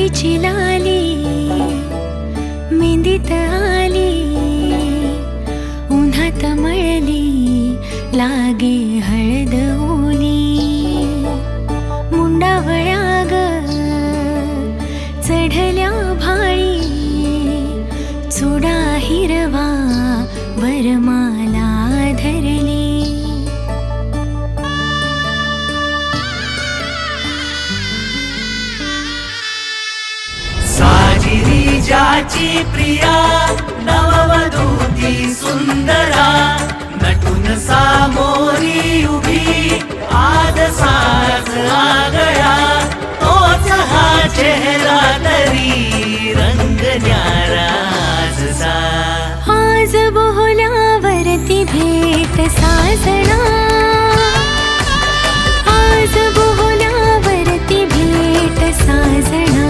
हळदीची लाली मेहंदीत आली, उन्हात मळली लागे हळद ओली. मुंडावळ्या ग चढल्या भाळी, चुडा हिरवा वरमाला धरली. साजिरी ज्याची प्रिया, नववधूती सुंदरा, नटून सामोरी उभी आज साज आगळा. तोच हा चेहरा तरी रंग न्यारा आजचा. आज बोहल्यावरती भेट साजना, आज बोहल्यावरती भेट साजना,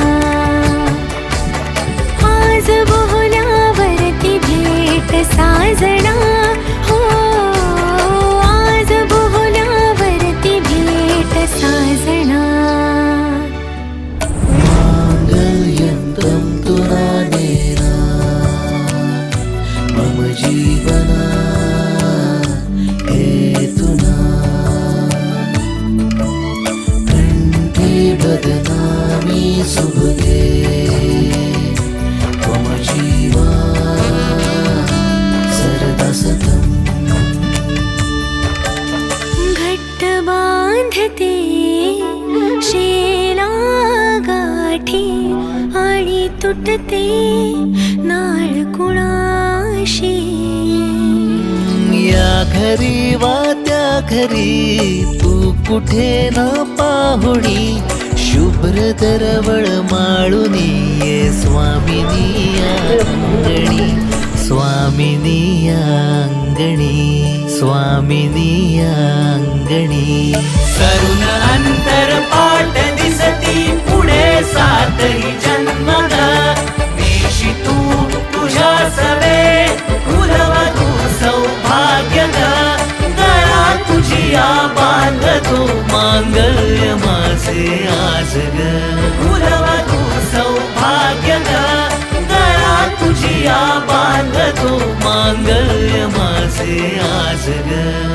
आज बोहल्यावरती भेट साजना. हो आज बोहल्यावरती भेट साजना. मांगल्यं तुना नेना मम जीवना हेतुना. कंठे बदनामी शुभगे त्वं जीवा सरदा सतम्. घट्ट बांधते शेला गाठी आणि तुटते नाळ कुणाशी. या घरी वा त्या घरी तू कुठे ना पाहुणी, शुभ्र दरवळ माळुनी ये स्वामिनी अंगणी, स्वामिनी अंगणी, स्वामिनी अंगणी. करुण अंतर पाट दिसती पुढे सातही जन्म ग. देशी तू तुझ्या सवे कुलवधू सौभाग्य ग. गळा तुझिया बांधतो मांगल्य माझे आज ग. कुलवधू सौभाग्य ग. गळा तुझिया बांधतो मांगल्य माझे आज ग.